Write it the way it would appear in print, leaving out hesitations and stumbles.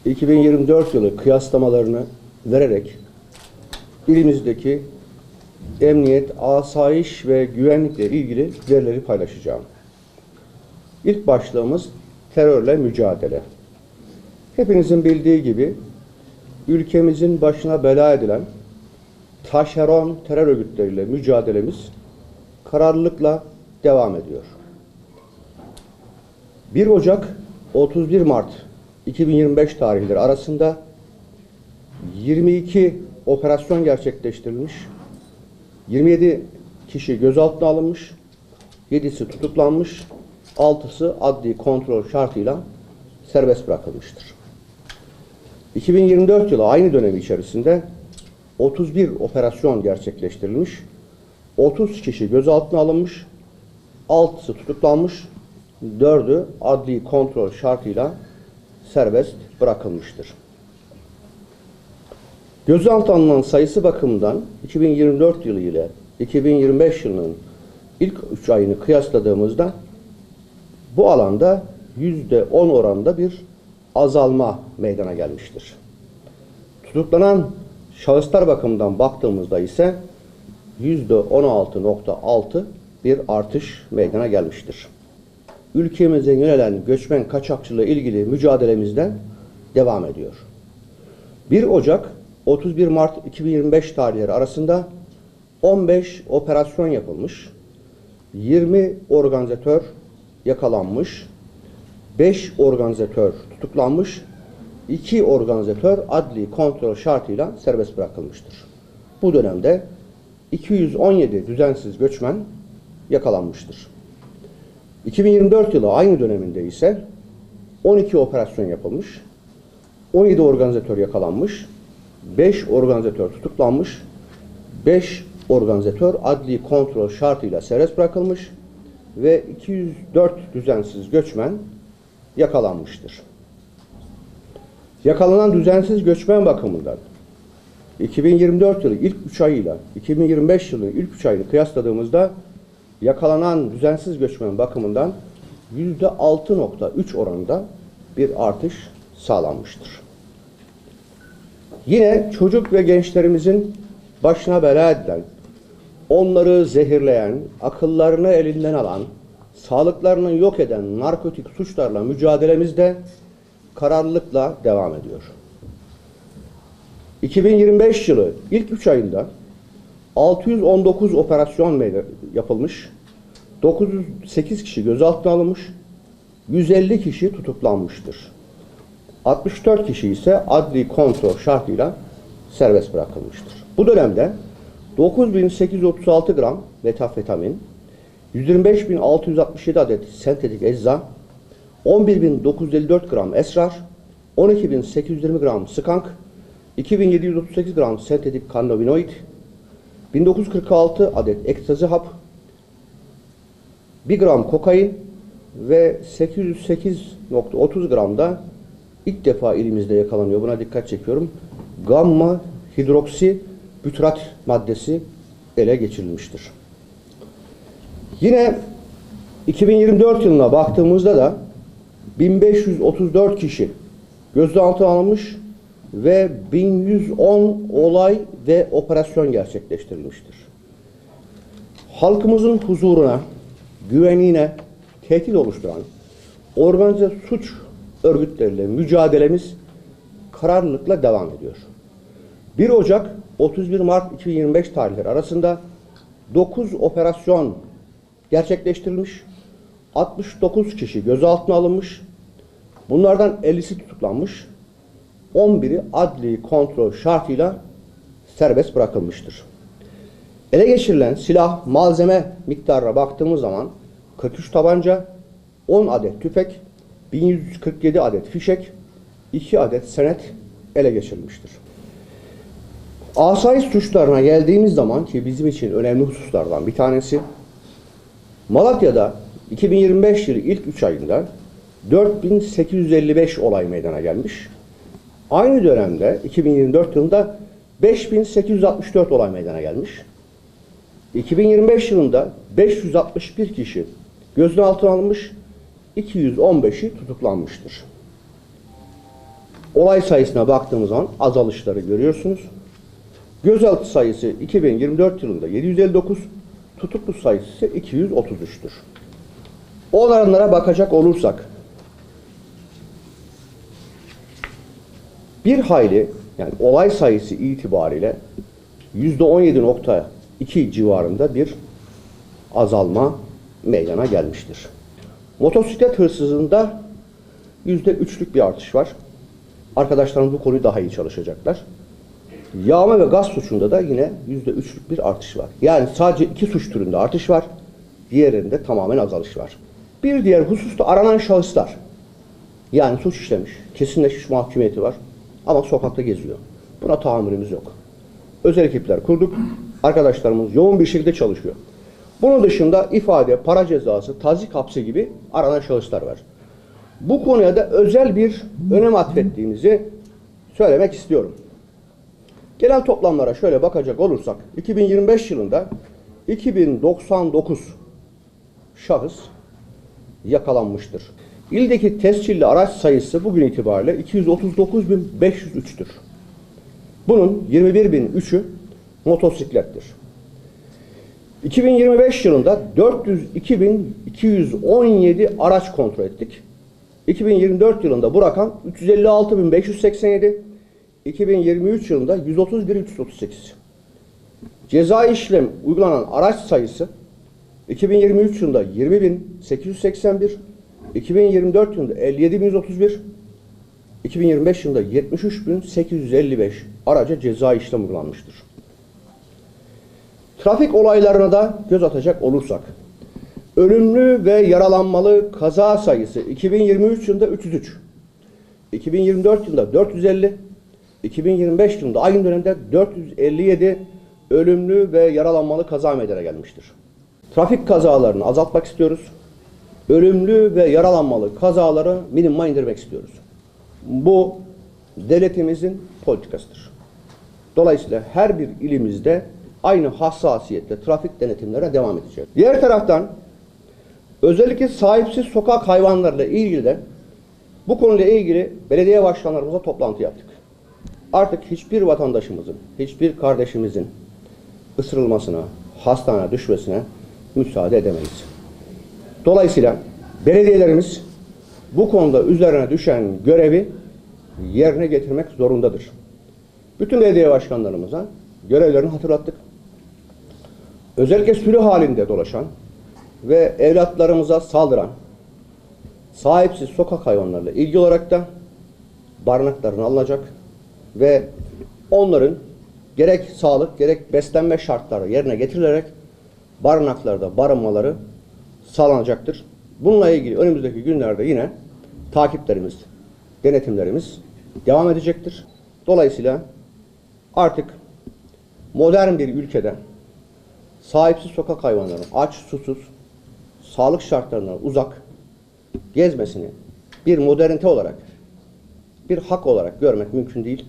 2024 yılı kıyaslamalarını vererek ilimizdeki emniyet, asayiş ve güvenlikle ilgili verileri paylaşacağım. İlk başlığımız terörle mücadele. Hepinizin bildiği gibi ülkemizin başına bela edilen taşeron terör örgütleriyle mücadelemiz kararlılıkla devam ediyor. 1 Ocak 31 Mart 2025 tarihleri arasında 22 operasyon gerçekleştirilmiş, 27 kişi gözaltına alınmış, 7'si tutuklanmış, 6'sı adli kontrol şartıyla serbest bırakılmıştır. 2024 yılı aynı dönemi içerisinde 31 operasyon gerçekleştirilmiş, 30 kişi gözaltına alınmış, 6'sı tutuklanmış, 4'ü adli kontrol şartıyla serbest bırakılmıştır. Gözaltına alınan sayısı bakımından 2024 yılı ile 2025 yılının ilk 3 ayını kıyasladığımızda bu alanda %10 oranında bir azalma meydana gelmiştir. Tutuklanan şahıslar bakımından baktığımızda ise %16.6 bir artış meydana gelmiştir. Ülkemize yönelen göçmen kaçakçılığı ilgili mücadelemizden devam ediyor. 1 Ocak 31 Mart 2025 tarihleri arasında 15 operasyon yapılmış, 20 organizatör yakalanmış, 5 organizatör tutuklanmış, 2 organizatör adli kontrol şartıyla serbest bırakılmıştır. Bu dönemde 217 düzensiz göçmen yakalanmıştır. 2024 yılı aynı döneminde ise 12 operasyon yapılmış, 17 organizatör yakalanmış, 5 organizatör tutuklanmış, 5 organizatör adli kontrol şartıyla serbest bırakılmış ve 204 düzensiz göçmen yakalanmıştır. Yakalanan düzensiz göçmen bakımından 2024 yılı ilk 3 ayıyla 2025 yılının ilk 3 ayını kıyasladığımızda yakalanan düzensiz göçmen bakımından %6.3 oranında bir artış sağlanmıştır. Yine çocuk ve gençlerimizin başına bela edilen, onları zehirleyen, akıllarını elinden alan, sağlıklarını yok eden narkotik suçlarla mücadelemiz de kararlılıkla devam ediyor. 2025 yılı ilk 3 ayında 619 operasyon yapılmış, 908 kişi gözaltına alınmış, 150 kişi tutuklanmıştır. 64 kişi ise adli kontrol şartıyla serbest bırakılmıştır. Bu dönemde 9.836 gram metafetamin, 125.667 adet sentetik ecza, 11.954 gram esrar, 12.820 gram skank, 2.738 gram sentetik kannabinoid, 1946 adet ekstazi hap, 1 gram kokain ve 808.30 gram da ilk defa ilimizde yakalanıyor. Buna dikkat çekiyorum. Gamma hidroksi bütrat maddesi ele geçirilmiştir. Yine 2024 yılına baktığımızda da 1534 kişi gözaltına alınmış ve 1110 olay ve operasyon gerçekleştirilmiştir. Halkımızın huzuruna, güvenliğine tehdit oluşturan organize suç örgütleriyle mücadelemiz kararlılıkla devam ediyor. 1 Ocak 31 Mart 2025 tarihleri arasında 9 operasyon gerçekleştirilmiş, 69 kişi gözaltına alınmış, bunlardan 50'si tutuklanmış, 11'i adli kontrol şartıyla serbest bırakılmıştır. Ele geçirilen silah, malzeme miktarına baktığımız zaman 43 tabanca, 10 adet tüfek, 1147 adet fişek, 2 adet senet ele geçirilmiştir. Asayiş suçlarına geldiğimiz zaman ki bizim için önemli hususlardan bir tanesi, Malatya'da 2025 yılı ilk 3 ayında 4855 olay meydana gelmiş. Aynı dönemde 2024 yılında 5864 olay meydana gelmiş. 2025 yılında 561 kişi gözaltına alınmış, 215'i tutuklanmıştır. olay sayısına baktığımız zaman azalışları görüyorsunuz. Gözaltı sayısı 2024 yılında 759, tutuklu sayısı ise 233'tür. Oranlara bakacak olursak, bir hayli, yani olay sayısı itibariyle %17.2 civarında bir azalma meydana gelmiştir. Motosiklet hırsızlığında %3'lük bir artış var. Arkadaşlarımız bu konuyu daha iyi çalışacaklar. Yağma ve gaz suçunda da yine %3'lük bir artış var. Yani sadece iki suç türünde artış var. Diğerinde tamamen azalış var. Bir diğer hususta aranan şahıslar. Yani suç işlemiş, kesinleşmiş mahkumiyeti var ama sokakta geziyor. Buna tahammülümüz yok. Özel ekipler kurduk. Arkadaşlarımız yoğun bir şekilde çalışıyor. Bunun dışında ifade, para cezası, tazik hapsi gibi aranan şahıslar var. Bu konuya da özel bir önem atfettiğimizi söylemek istiyorum. Genel toplamlara şöyle bakacak olursak 2025 yılında 2099 şahıs yakalanmıştır. İldeki tescilli araç sayısı bugün itibariyle 239.503'tür. Bunun 21.003'ü motosiklettir. 2025 yılında 402.217 araç kontrol ettik. 2024 yılında bu rakam 356.587, 2023 yılında 131.338. Ceza işlem uygulanan araç sayısı 2023 yılında 20.881, 2024 yılında 57.131, 2025 yılında 73.855 araca ceza işlem uygulanmıştır. Trafik olaylarına da göz atacak olursak, ölümlü ve yaralanmalı kaza sayısı 2023 yılında 303, 2024 yılında 450, 2025 yılında aynı dönemde 457 ölümlü ve yaralanmalı kaza meydana gelmiştir. Trafik kazalarını azaltmak istiyoruz. Ölümlü ve yaralanmalı kazaları minimuma indirmek istiyoruz. Bu devletimizin politikasıdır. Dolayısıyla her bir ilimizde aynı hassasiyetle trafik denetimlerine devam edecek. Diğer taraftan özellikle sahipsiz sokak hayvanlarıyla ilgili de bu konuyla ilgili belediye başkanlarımıza toplantı yaptık. Artık hiçbir vatandaşımızın, hiçbir kardeşimizin ısırılmasına, hastaneye düşmesine müsaade edemeyiz. Dolayısıyla belediyelerimiz bu konuda üzerine düşen görevi yerine getirmek zorundadır. Bütün belediye başkanlarımıza görevlerini hatırlattık. Özellikle sürü halinde dolaşan ve evlatlarımıza saldıran sahipsiz sokak hayvanlarıyla ilgili olarak da barınaklarına alınacak ve onların gerek sağlık gerek beslenme şartları yerine getirilerek barınaklarda barınmaları sağlanacaktır. Bununla ilgili önümüzdeki günlerde yine takiplerimiz, denetimlerimiz devam edecektir. Dolayısıyla artık modern bir ülkede sahipsiz sokak hayvanlarının aç, susuz, sağlık şartlarına uzak gezmesini bir modernite olarak, bir hak olarak görmek mümkün değil.